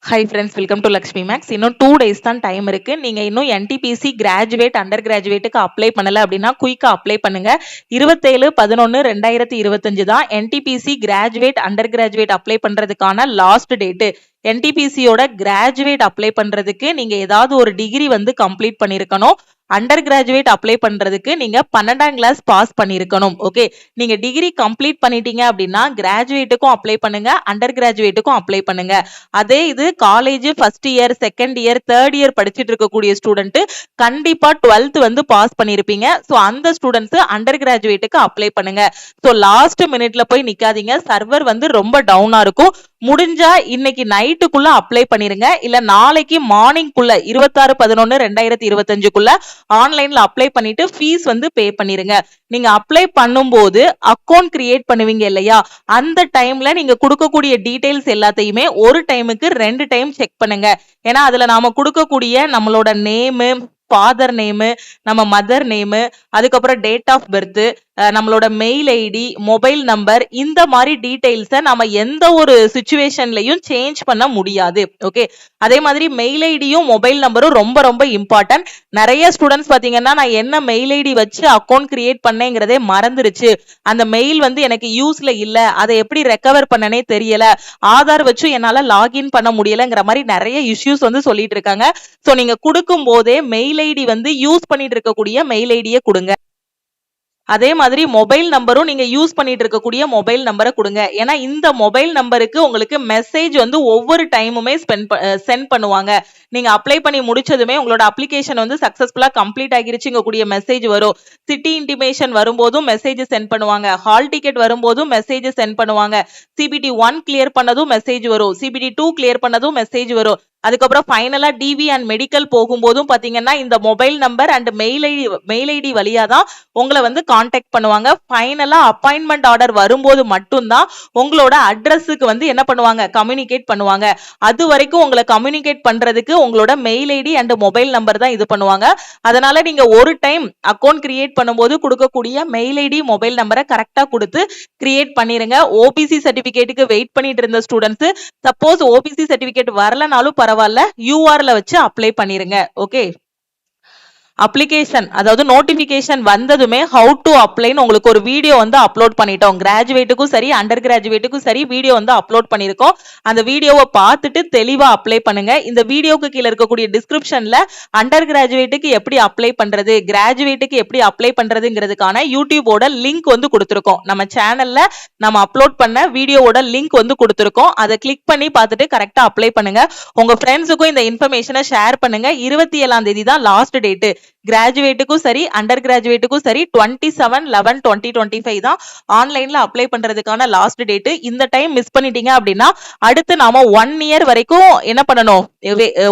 Hi friends, welcome to Lakshmi Max. இன்னும் 2 days தான் time இருக்கு. நீங்க இன்னும் NTPC கிராஜுவேட் அண்டர் கிராஜுவேட்டுக்கு அப்ளை பண்ணல அப்படின்னா குயிக்கா அப்ளை பண்ணுங்க. 27/11/2025 தான் NTPC graduate under graduate apply பண்றதுக்கான லாஸ்ட் டேட். NTPCயோட கிராஜுவேட் அப்ளை பண்றதுக்கு நீங்க ஏதாவது ஒரு டிகிரி வந்து கம்ப்ளீட் பண்ணிருக்கணும். அண்டர் கிராஜுவேட் அப்ளை பண்றதுக்கு நீங்க 12ஆம் கிளாஸ் பாஸ் பண்ணிருக்கணும். ஓகே, நீங்க டிகிரி கம்ப்ளீட் பண்ணிட்டீங்க அப்படின்னா கிராஜுவேட்டுக்கும் அப்ளை பண்ணுங்க, அண்டர் கிராஜுவேட்டுக்கும் அப்ளை பண்ணுங்க. அதே இது college first year, second year, third year படிச்சுட்டு இருக்கக்கூடிய ஸ்டூடெண்ட் கண்டிப்பா 12th வந்து பாஸ் பண்ணிருப்பீங்க. ஸோ அந்த ஸ்டூடெண்ட்ஸ் அண்டர் கிராஜுவேட்டுக்கு அப்ளை பண்ணுங்க. ஸோ லாஸ்ட் மினிட்ல போய் நிக்காதீங்க, சர்வர் வந்து ரொம்ப டவுனா இருக்கும். முடிஞ்சா இன்னைக்கு நைட்டுக்குள்ள அப்ளை பண்ணிருங்க, இல்ல நாளைக்கு மார்னிங்குள்ள 26/11/2025 ஆன்லைன்ல அப்ளை பண்ணிட்டு ஃபீஸ் வந்து பே பண்ணிருங்க. நீங்க அப்ளை பண்ணும்போது அக்கௌண்ட் கிரியேட் பண்ணுவீங்க இல்லையா, அந்த டைம்ல நீங்க கொடுக்கக்கூடிய டீடைல்ஸ் எல்லாத்தையுமே ஒரு டைமுக்கு 2 டைம் செக் பண்ணுங்க. ஏன்னா அதுல நாம கொடுக்கக்கூடிய நம்மளோட நேமு, ஃபாதர் நேமு, நம்ம மதர் நேமு, அதுக்கப்புறம் டேட் ஆஃப் பர்த், நம்மளோட மெயில் ஐடி, மொபைல் நம்பர், இந்த மாதிரி டீடைல்ஸை நம்ம எந்த ஒரு சுச்சுவேஷன்லயும் சேஞ்ச் பண்ண முடியாது. ஓகே, அதே மாதிரி மெயில் ஐடியும் மொபைல் நம்பரும் ரொம்ப ரொம்ப இம்பார்ட்டன்ட். நிறைய ஸ்டூடெண்ட்ஸ் பாத்தீங்கன்னா நான் என்ன மெயில் ஐடி வச்சு அக்கௌண்ட் கிரியேட் பண்ணேங்கிறதே மறந்துருச்சு, அந்த மெயில் வந்து எனக்கு யூஸ்ல இல்ல, அதை எப்படி ரெக்கவர் பண்ணனே தெரியல, ஆதார் வச்சு என்னால லாகின் பண்ண முடியலங்கிற மாதிரி நிறைய இஷ்யூஸ் வந்து சொல்லிட்டு இருக்காங்க. சோ நீங்க கொடுக்கும் போதே மெயில் ஐடி வந்து யூஸ் பண்ணிட்டு இருக்கக்கூடிய மெயில் ஐடியை கொடுங்க. அதே மாதிரி மொபைல் நம்பரும் நீங்க யூஸ் பண்ணிட்டு இருக்கக்கூடிய மொபைல் நம்பரை கொடுங்க. ஏன்னா இந்த மொபைல் நம்பருக்கு உங்களுக்கு மெசேஜ் வந்து ஒவ்வொரு டைமுமே சென்ட் பண்ணுவாங்க. நீங்க அப்ளை பண்ணி முடிச்சதுமே உங்களோட அப்ளிகேஷன் வந்து சக்சஸ்ஃபுல்லா கம்ப்ளீட் ஆகிருச்சுங்க கூடிய மெசேஜ் வரும். சிட்டி இன்டிமேஷன் வரும்போதும் மெசேஜ் சென்ட் பண்ணுவாங்க, ஹால் டிக்கெட் வரும்போதும் மெசேஜ் சென்ட் பண்ணுவாங்க, CBT 1 கிளியர் பண்ணதும் மெசேஜ் வரும், CBT 2 கிளியர் பண்ணதும் மெசேஜ் வரும். அதுக்கப்புறம் ஃபைனலா டிவி அண்ட் மெடிக்கல் போகும்போதும் பாத்தீங்கன்னா இந்த mobile number and mail ID வழியா தான் உங்களை வந்து கான்டாக்ட் பண்ணுவாங்க. ஃபைனலா அப்பாயின்மெண்ட் ஆர்டர் வரும்போது மட்டும்தான் உங்களோட அட்ரஸுக்கு வந்து என்ன பண்ணுவாங்க, கம்யூனிகேட் பண்ணுவாங்க. அது வரைக்கும் உங்களை கம்யூனிகேட் பண்றதுக்கு உங்களோட mail ID and mobile number தான் இது பண்ணுவாங்க. அதனால நீங்க ஒரு டைம் அக்கௌண்ட் கிரியேட் பண்ணும்போது கொடுக்கக்கூடிய மெயில் ஐடி, மொபைல் நம்பரை கரெக்டா கொடுத்து கிரியேட் பண்ணிருங்க. ஓபிசி சர்டிபிகேட்டுக்கு வெயிட் பண்ணிட்டு இருந்த ஸ்டூடெண்ட்ஸ் சப்போஸ் ஓபிசி சர்டிபிகேட் வரலனாலும் பரவாயில்ல, யூஆர்ல வச்சு அப்ளை பண்ணிருங்க. ஓகே, அப்ளிகேஷன் அதாவது நோட்டிபிகேஷன் வந்ததுமே ஹவு டு அப்ளைன்னு உங்களுக்கு ஒரு வீடியோ வந்து அப்லோட் பண்ணிட்டோம். கிராஜுவேட்டுக்கும் சரி அண்டர் கிராஜுவேட்டுக்கும் சரி வீடியோ வந்து அப்லோட் பண்ணிருக்கோம். அந்த வீடியோவை பார்த்துட்டு தெளிவா அப்ளை பண்ணுங்க. இந்த வீடியோக்கு கீழே இருக்கக்கூடிய டிஸ்கிரிப்ஷன்ல அண்டர் கிராஜுவேட்டுக்கு எப்படி அப்ளை பண்றது, கிராஜுவேட்டுக்கு எப்படி அப்ளை பண்றதுங்கிறதுக்கான யூடியூபோட லிங்க் வந்து கொடுத்துருக்கோம். நம்ம சேனல்ல நம்ம அப்லோட் பண்ண வீடியோவோட லிங்க் வந்து கொடுத்துருக்கோம். அதை கிளிக் பண்ணி பார்த்துட்டு கரெக்டா அப்ளை பண்ணுங்க. உங்க ஃப்ரெண்ட்ஸுக்கும் இந்த இன்ஃபர்மேஷனை ஷேர் பண்ணுங்க. 27ஆம் தேதி தான் லாஸ்ட் டேட். கிராஜுவேட்டுக்கும் சரி அண்டர் கிராஜுவேட்டுக்கும் சரி 27/11/2025 தான் ஆன்லைன்ல அப்ளை பண்றதுக்கான லாஸ்ட் டேட். இந்த டைம் மிஸ் பண்ணிட்டீங்க அப்படின்னா அடுத்து நாம 1 இயர் வரைக்கும் என்ன பண்ணணும்,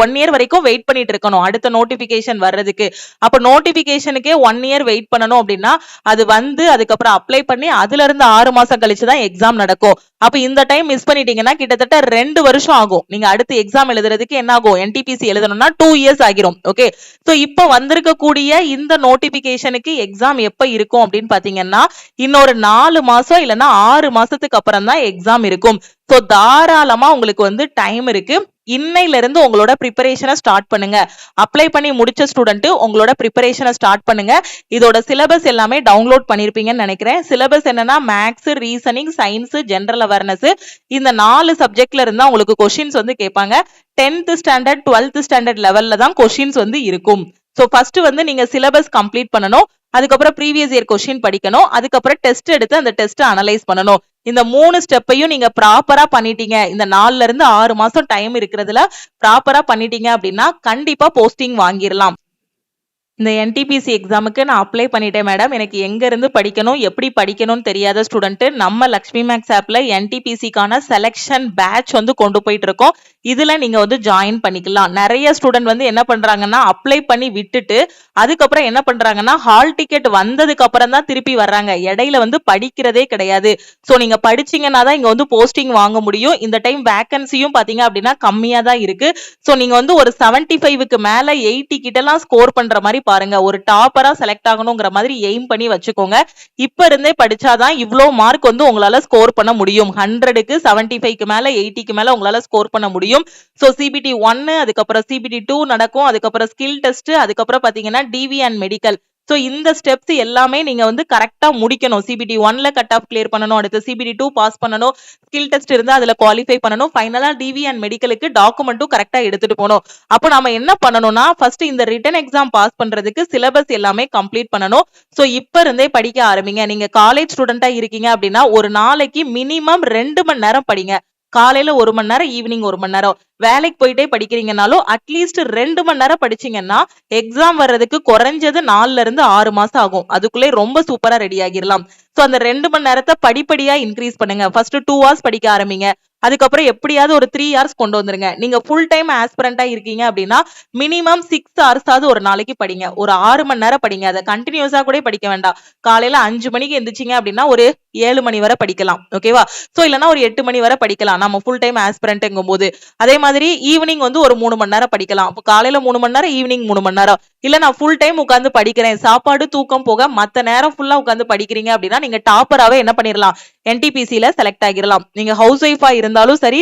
1 இயர் வரைக்கும் வெயிட் பண்ணிட்டு இருக்கணும் அடுத்த நோட்டிபிகேஷன் வர்றதுக்கு. அப்ப நோட்டிபிகேஷனுக்கே 1 இயர் வெயிட் பண்ணணும் அப்படின்னா அது வந்து அதுக்கப்புறம் அப்ளை பண்ணி அதுல இருந்து 6 மாசம் கழிச்சு தான் எக்ஸாம் நடக்கும். அப்ப இந்த டைம் மிஸ் பண்ணிட்டீங்கன்னா கிட்டத்தட்ட 2 வருஷம் ஆகும். நீங்க அடுத்து எக்ஸாம் எழுதுறதுக்கு என்ன ஆகும், NTPC எழுதணும்னா 2 இயர்ஸ் ஆகிரும். ஓகே, சோ இப்போ வந்திருக்கக்கூடிய இந்த நோட்டிபிகேஷனுக்கு எக்ஸாம் எப்ப இருக்கும் அப்படின்னு பாத்தீங்கன்னா இன்னொரு 4 மாசம் இல்லைன்னா 6 மாசத்துக்கு அப்புறம் தான் எக்ஸாம் இருக்கும். சோ தாராளமா உங்களுக்கு வந்து டைம் இருக்கு. இன்னையில இருந்து உங்களோட ப்ரிப்பரேஷனை ஸ்டார்ட் பண்ணுங்க. அப்ளை பண்ணி முடிச்ச ஸ்டூடெண்ட் உங்களோட ப்ரிப்பரேஷனை ஸ்டார்ட் பண்ணுங்க. இதோட சிலபஸ் எல்லாமே டவுன்லோட் பண்ணிருப்பீங்கன்னு நினைக்கிறேன். சிலபஸ் என்னன்னா maths, reasoning, science, general awareness, இந்த 4 சப்ஜெக்ட்ல இருந்தா உங்களுக்கு கொஸ்டின்ஸ் வந்து கேட்பாங்க. 10th ஸ்டாண்டர்ட் 12th ஸ்டாண்டர்ட் லெவல்ல தான் கொஸ்டின்ஸ் வந்து இருக்கும். சோ ஃபர்ஸ்ட் வந்து நீங்க சிலபஸ் கம்ப்ளீட் பண்ணணும், அதுக்கப்புறம் ப்ரீவியஸ் இயர் கொஸ்டின் படிக்கணும், அதுக்கப்புறம் டெஸ்ட் எடுத்து அந்த டெஸ்ட் அனலைஸ் பண்ணணும். இந்த 3 ஸ்டெப்பையும் நீங்க ப்ராப்பரா பண்ணிட்டீங்க, இந்த 4ல இருந்து 6 மாசம் டைம் இருக்கிறதுல ப்ராப்பரா பண்ணிட்டீங்க அப்படின்னா கண்டிப்பா போஸ்டிங் வாங்கிடலாம். இந்த NTPC எக்ஸாமுக்கு நான் அப்ளை பண்ணிட்டேன் மேடம், எனக்கு எங்க இருந்து படிக்கணும் எப்படி படிக்கணும்னு தெரியாத ஸ்டூடெண்ட் நம்ம லக்ஷ்மி மேக்ஸ் ஆப்ல NTPCக்கான செலக்ஷன் பேட்ச் வந்து கொண்டு போயிட்டு இருக்கோம். இதுல நீங்க வந்து ஜாயின் பண்ணிக்கலாம். நிறைய ஸ்டூடெண்ட் வந்து என்ன பண்றாங்கன்னா அப்ளை பண்ணி விட்டுட்டு அதுக்கப்புறம் என்ன பண்றாங்கன்னா ஹால் டிக்கெட் வந்ததுக்கு அப்புறம் தான் திருப்பி வர்றாங்க, இடையில வந்து படிக்கிறதே கிடையாது. சோ நீங்க படிச்சீங்கன்னா தான் இங்க வந்து போஸ்டிங் வாங்க முடியும். இந்த டைம் வேகன்சியும் பாத்தீங்க அப்படின்னா கம்மியா தான் இருக்கு. சோ நீங்க வந்து ஒரு 75க்கு மேல 80 கிட்ட எல்லாம் ஸ்கோர் பண்ற மாதிரி பாருங்க. ஒரு டாப்பரா செலக்ட் ஆகணுங்கிற மாதிரி எய்ம் பண்ணி வச்சுக்கோங்க. இப்ப இருந்தே படிச்சாதான் இவ்ளோ மார்க் வந்து உங்களால ஸ்கோர் பண்ண முடியும். 100க்கு 75க்கு மேல 80க்கு மேல உங்களால ஸ்கோர் பண்ண முடியும். சோ சிபிடி 1 அதுக்கப்புறம் சிபிடி 2 நடக்கும். அதுக்கப்புறம் ஸ்கில் டெஸ்ட், அதுக்கப்புறம் பாத்தீங்கன்னா டிவி அண்ட் மெடிக்கல். சோ இந்த ஸ்டெப்ஸ் எல்லாமே நீங்க வந்து கரெக்டா முடிக்கணும். சிபிடி 1ல கட் ஆஃப் கிளியர் பண்ணணும். அடுத்து சிபிடி 2 பாஸ் பண்ணணும். ஸ்கில் டெஸ்ட் இருந்தா அதுல குவாலிஃபை பண்ணணும். ஃபைனலா டிவி அண்ட் மெடிக்கலுக்கு டாக்குமெண்ட்டும் கரெக்டா எடுத்துட்டு போகணும். அப்போ நாம என்ன பண்ணணும்னா ஃபர்ஸ்ட் இந்த ரிட்டன் எக்ஸாம் பாஸ் பண்றதுக்கு சிலபஸ் எல்லாமே கம்ப்ளீட் பண்ணணும். சோ இப்ப இருந்தே படிக்க ஆரம்பிங்க. நீங்க காலேஜ் ஸ்டூடெண்டா இருக்கீங்க அப்படின்னா ஒரு நாளைக்கு மினிமம் 2 மணி நேரம் படிங்க. காலையில 1 மணி நேரம், ஈவினிங் 1 மணி நேரம். வேலைக்கு போயிட்டே படிக்கிறீங்கனாலும் அட்லீஸ்ட் 2 மணி நேரம் படிச்சீங்கன்னா எக்ஸாம் வர்றதுக்கு குறைஞ்சது 4ல இருந்து 6 மாசம் ஆகும். அதுக்குள்ளே ரொம்ப சூப்பரா ரெடி ஆகிரலாம். சோ அந்த 2 மணி நேரத்தை படிப்படியா இன்க்ரீஸ் பண்ணுங்க. ஃபர்ஸ்ட் 2 hours படிக்க ஆரம்பிங்க. அதுக்கப்புறம் எப்படியாவது ஒரு 3 hours கொண்டு வந்துருங்க. நீங்க ஃபுல் டைம் ஆஸ்பிரண்டா இருக்கீங்க அப்படின்னா மினிமம் 6 hours ஆவது ஒரு நாளைக்கு படிங்க. ஒரு 6 மணி நேரம் படிங்க. அதை கண்டினியூஸா கூட படிக்க வேண்டாம். காலையில 5 மணிக்கு எந்திரிச்சிங்க அப்படின்னா ஒரு 7 மணி வரை படிக்கலாம். ஓகேவா? சோ இல்லனா ஒரு 8 மணி வரை படிக்கலாம். நம்ம ஃபுல் டைம் ஆஸ்பிரண்ட்ங்கும் போது. அதே மாதிரி ஈவினிங் வந்து ஒரு 3 மணி நேரம் படிக்கலாம். அப்ப காலையில 3 மணி நேரம், ஈவினிங் 3 மணி நேரம். இல்ல நான் ஃபுல் டைம் உட்கார்ந்து படிக்கிறேன். சாப்பாடு தூக்கம் போக மத்த நேரம் ஃபுல்லா உட்கார்ந்து படிக்கிறீங்க அப்படின்னா நீங்க டாப்பராவே என்ன பண்ணிரலாம்? என்டிபிசில செலக்ட் ஆகிரலாம். நீங்க ஹவுஸ் ஒய்ஃபா இருந்தாலும் சரி,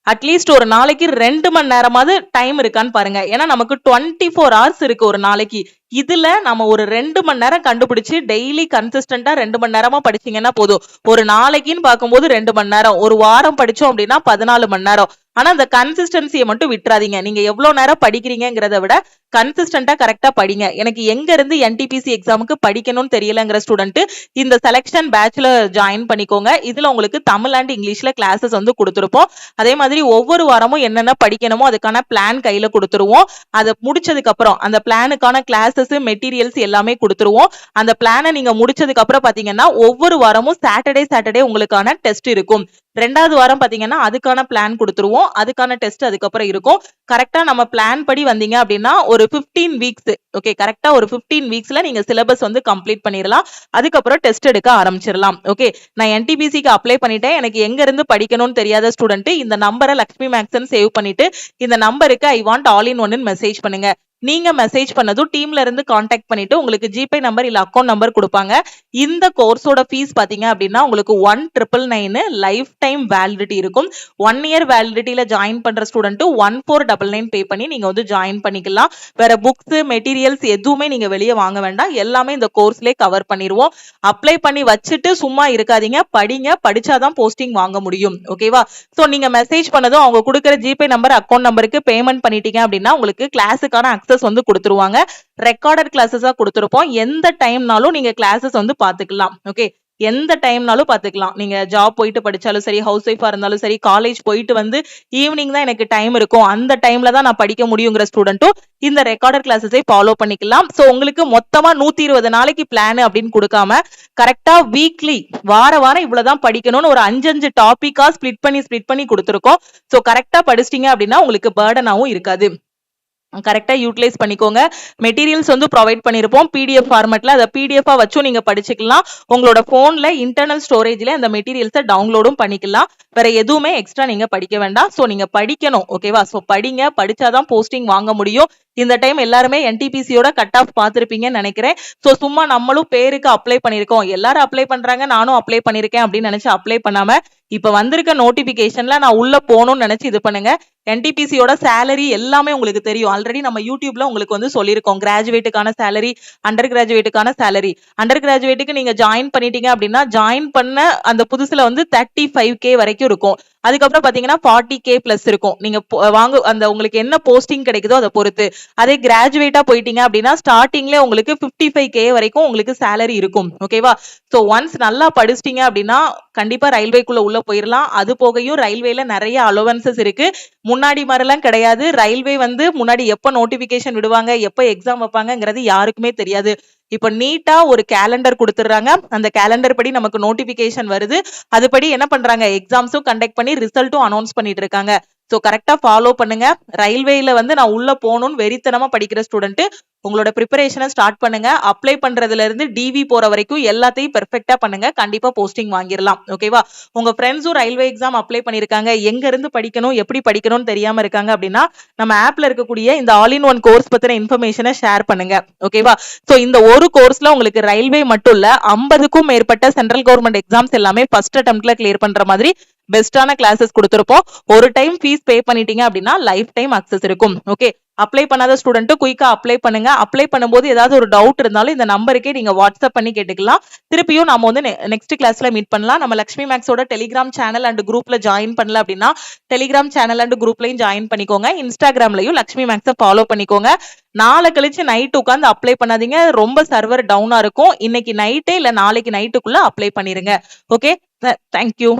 அட்லீஸ்ட் ஒரு நாளைக்கு 2 மணி நேரமாவது டைம் இருக்கான்னு பாருங்க. ஏன்னா நமக்கு 24 hours இருக்கு ஒரு நாளைக்கு. இதுல நம்ம ஒரு 2 மணி நேரம் கண்டுபிடிச்சு டெய்லி கன்சிஸ்டன்டா 2 மணி நேரமா படிச்சீங்கன்னா போதும். ஒரு நாளைக்குன்னு பார்க்கும்போது 2 மணி நேரம், ஒரு வாரம் படிச்சோம் அப்படின்னா 14 மணி நேரம். ஆனா அந்த கன்சிஸ்டன்சியை மட்டும் விட்டுறாதீங்க. நீங்க எவ்வளவு நேரம் படிக்கிறீங்கிறத விட கன்சிஸ்டன்டா கரெக்டா படிங்க. எனக்கு எங்க இருந்து என்டிபிசி எக்ஸாமுக்கு படிக்கணும்னு தெரியலங்கிற ஸ்டூடெண்ட் இந்த செலக்ஷன் பேட்ச்ல ஜாயின் பண்ணிக்கோங்க. இதுல உங்களுக்கு தமிழ் அண்ட் இங்கிலீஷ்ல கிளாஸஸ் வந்து கொடுத்துருப்போம். அதே மாதிரி ஒவ்வொரு வாரமும் என்னென்ன படிக்கணுமோ அதுக்கான பிளான் கையில கொடுத்துருவோம். அதை முடிச்சதுக்கு அப்புறம் அந்த பிளானுக்கான கிளாஸஸ், மெட்டீரியல்ஸ் எல்லாமே கொடுத்துருவோம். அந்த பிளானை நீங்க முடிச்சதுக்கு அப்புறம் பாத்தீங்கன்னா ஒவ்வொரு வாரமும் சாட்டர்டே உங்களுக்கான டெஸ்ட் இருக்கும். 2வது வாரம் பாத்தீங்கன்னா அதுக்கான பிளான் கொடுத்துருவோம். அதுக்கான டெஸ்ட் அதுக்கப்புறம் இருக்கும். கரெக்டா நம்ம பிளான் படி வந்தீங்க அப்படின்னா ஒரு 15 வீக்ஸ், ஓகே, கரெக்டா ஒரு 15 வீக்ஸ்ல நீங்க சிலபஸ் வந்து கம்ப்ளீட் பண்ணிடலாம். அதுக்கப்புறம் டெஸ்ட் எடுக்க ஆரம்பிச்சிடலாம். ஓகே, நான் என்டிபிசிக்கு அப்ளை பண்ணிட்டேன். எனக்கு எங்க இருந்து படிக்கணும்னு தெரியாத ஸ்டூடெண்ட் இந்த நம்பரை லக்ஷ்மி மேக்ஸ்ன்னு சேவ் பண்ணிட்டு இந்த நம்பருக்கு ஐ வாண்ட் ஆல் இன் ஒன்னு மெசேஜ் பண்ணுங்க. நீங்க மெசேஜ் பண்ணதும் டீம்ல இருந்து கான்டாக்ட் பண்ணிட்டு உங்களுக்கு ஜிபே நம்பர் இல்ல அக்கௌண்ட் நம்பர் கொடுப்பாங்க. இந்த கோர்ஸோட ஃபீஸ் பாத்தீங்க அப்படின்னா உங்களுக்கு 1999 லைஃப் டைம் வேலிடிட்டி இருக்கும். 1 year வேலிடிட்டியில ஜாயின் பண்ற ஸ்டூடெண்ட் 1499 பே பண்ணி நீங்க வந்து ஜாயின் பண்ணிக்கலாம். வேற புக்ஸ், மெட்டீரியல்ஸ் எதுவுமே நீங்க வெளியே வாங்க வேண்டாம். எல்லாமே இந்த கோர்ஸ்லயே கவர் பண்ணிடுவோம். அப்ளை பண்ணி வச்சுட்டு சும்மா இருக்காதீங்க, படிங்க. படிச்சாதான் போஸ்டிங் வாங்க முடியும். ஓகேவா? சோ நீங்க மெசேஜ் பண்ணதும் அவங்க கொடுக்குற ஜிபே நம்பர், அக்கௌண்ட் நம்பருக்கு பேமெண்ட் பண்ணிட்டீங்க அப்படின்னா உங்களுக்கு கிளாஸுக்கான அக்சஸ் வந்து கொடுத்துருவாங்க. ரெக்கார்டட் கிளாஸஸா கொடுத்துருப்போம். எந்த டைம்னாலும் நீங்க கிளாஸஸ் வந்து பாத்துக்கலாம். ஓகே, எந்த டைம்னாலும் பாத்துக்கலாம். நீங்க ஜாப் போயிட்டு படிச்சாலும் சரி, ஹவுஸ் ஒய்ஃபா இருந்தாலும் சரி, காலேஜ் போயிட்டு வந்து ஈவினிங் தான் எனக்கு டைம் இருக்கும், அந்த டைம்ல தான் நான் படிக்க முடியுங்கிற ஸ்டூடெண்ட்டும் இந்த ரெக்கார்டட் கிளாஸஸை ஃபாலோ பண்ணிக்கலாம். சோ உங்களுக்கு மொத்தமா 120 நாளைக்கு பிளான் அப்படின்னு கொடுக்காம கரெக்டா வீக்லி வாரம் இவ்வளவுதான் படிக்கணும்னு ஒரு 5 டாபிக்கா ஸ்பிளிட் பண்ணி கொடுத்துருக்கோம். சோ கரெக்டா படிச்சிட்டீங்க அப்படின்னா உங்களுக்கு பர்டனாவும் இருக்காது. கரெக்டா யூட்டிலைஸ் பண்ணிக்கோங்க. மெட்டீரியல்ஸ் வந்து ப்ரொவைட் பண்ணிருப்போம் பிடிஎஃப் ஃபார்மேட்ல. அதை பிடிஎஃபா வச்சும் நீங்க படிச்சுக்கலாம். உங்களோட போன்ல இன்டர்னல் ஸ்டோரேஜ்ல அந்த மெட்டீரியல்ஸை டவுன்லோடும் பண்ணிக்கலாம். வேற எதுவுமே எக்ஸ்ட்ரா நீங்க படிக்க வேண்டாம். சோ நீங்க படிக்கணும். ஓகேவா? சோ படிங்க. படிச்சாதான் போஸ்டிங் வாங்க முடியும். இந்த டைம் எல்லாருமே என்டிபிசியோட கட் ஆஃப் பார்த்திருப்பீங்கன்னு நினைக்கிறேன். சோ சும்மா நம்மளும் பேருக்கு அப்ளை பண்ணிருக்கோம், எல்லாரும் அப்ளை பண்றாங்க நானும் அப்ளை பண்ணிருக்கேன் அப்படின்னு நினைச்சு அப்ளை பண்ணாம இப்ப வந்திருக்க நோட்டிபிகேஷன்ல நான் உள்ள போகணும்னு நினைச்சு இது பண்ணுங்க. என்டிபிசியோட சேலரி எல்லாமே உங்களுக்கு தெரியும். ஆல்ரெடி நம்ம யூடியூப்ல உங்களுக்கு வந்து சொல்லியிருக்கோம். கிராஜுவேட்டுக்கான சேலரி, அண்டர் கிராஜுவேட்டுக்கான சேலரி. அண்டர் கிராஜுவேட்டுக்கு நீங்க ஜாயின் பண்ணிட்டீங்க அப்படின்னா ஜாயின் பண்ண அந்த புதுசுல வந்து 35K வரைக்கும் இருக்கும். அதுக்கப்புறம் பாத்தீங்கன்னா 40K பிளஸ் இருக்கும். நீங்க வாங்க அந்த உங்களுக்கு என்ன போஸ்டிங் கிடைக்குதோ அதை பொறுத்து. அதே கிராஜுவேட்டா போயிட்டீங்க அப்படின்னா ஸ்டார்டிங்ல உங்களுக்கு 55K வரைக்கும் உங்களுக்கு சேலரி இருக்கும். ஓகேவா? சோ ஒன்ஸ் நல்லா படிச்சிட்டீங்க அப்படின்னா கண்டிப்பா ரயில்வேக்குள்ள உள்ள போயிடலாம். அது போகையும் ரயில்வேல நிறைய அலோவன்சஸ் இருக்கு. முன்னாடி மாதிரிலாம் கிடையாது. ரயில்வே வந்து முன்னாடி எப்ப நோட்டிபிகேஷன் விடுவாங்க, எப்ப எக்ஸாம் வைப்பாங்கிறது யாருக்குமே தெரியாது. இப்ப நீட்டா ஒரு கேலண்டர் கொடுத்துறாங்க. அந்த கேலண்டர் படி நமக்கு நோட்டிபிகேஷன் வருது. அதுபடி என்ன பண்றாங்க, எக்ஸாம்ஸும் கண்டக்ட் பண்ணி ரிசல்ட்டும் அனௌன்ஸ் பண்ணிட்டு இருக்காங்க. சோ கரெக்டா ஃபாலோ பண்ணுங்க. ரயில்வேல வந்து நான் உள்ள போகணும்னு வெறித்தனமா படிக்கிற ஸ்டூடெண்ட் உங்களோட ப்ரிப்பரேஷனை ஸ்டார்ட் பண்ணுங்க. அப்ளை பண்றதுல இருந்து டிவி போற வரைக்கும் எல்லாத்தையும் பெர்ஃபெக்ட்டா பண்ணுங்க. கண்டிப்பா போஸ்டிங் வாங்கிடலாம். ஓகேவா? உங்க ஃப்ரெண்ட்ஸும் ரயில்வே எக்ஸாம் அப்ளை பண்ணிருக்காங்க, எங்க இருந்து படிக்கணும் எப்படி படிக்கணும்னு தெரியாம இருக்காங்க அப்படின்னா நம்ம ஆப்ல இருக்கக்கூடிய இந்த ஆல் இன் ஒன் கோர்ஸ் பத்தின இன்ஃபர்மேஷனை ஷேர் பண்ணுங்க. ஓகேவா? சோ இந்த ஒரு கோர்ஸ்ல உங்களுக்கு ரயில்வே மட்டும் இல்ல 50க்கும் மேற்பட்ட சென்ட்ரல் கவர்மெண்ட் எக்ஸாம்ஸ் எல்லாமே ஃபர்ஸ்ட் அட்டெம்ப்ட்ல கிளியர் பண்ற மாதிரி பெஸ்டான கிளாஸஸ் கொடுத்திருப்போம். ஒரு டைம் ஃபீஸ் பே பண்ணிட்டீங்க அப்படின்னா லைஃப் டைம் அக்சஸ் இருக்கும். ஓகே, அப்ளை பண்ணாத ஸ்டூடெண்ட் குயிக்கா அப்ளை பண்ணுங்க. அப்ளை பண்ணும்போது ஏதாவது ஒரு டவுட் இருந்தாலும் இந்த நம்பருக்கே நீங்க வாட்ஸ்அப் பண்ணி கேட்டுக்கலாம். திருப்பியும் நாம வந்து நெக்ஸ்ட் கிளாஸ்ல மீட் பண்ணலாம். நம்ம லக்ஷ்மி மேக்ஸோட டெலிகிராம் சேனல் அண்ட் குரூப்ல ஜாயின் பண்ணல அப்படின்னா டெலிகிராம் சேனல் அண்ட் குரூப்லயும் ஜாயின் பண்ணிக்கோங்க. இன்ஸ்டாகிராம்லயும் லக்ஷ்மி மேக்ஸை ஃபாலோ பண்ணிக்கோங்க. நாளை கழிச்சு நைட் உட்காந்து அப்ளை பண்ணாதீங்க, ரொம்ப சர்வர் டவுனா இருக்கும். இன்னைக்கு நைட்டே இல்ல நாளைக்கு நைட்டுக்குள்ள அப்ளை பண்ணிருங்க. Okay, thank you.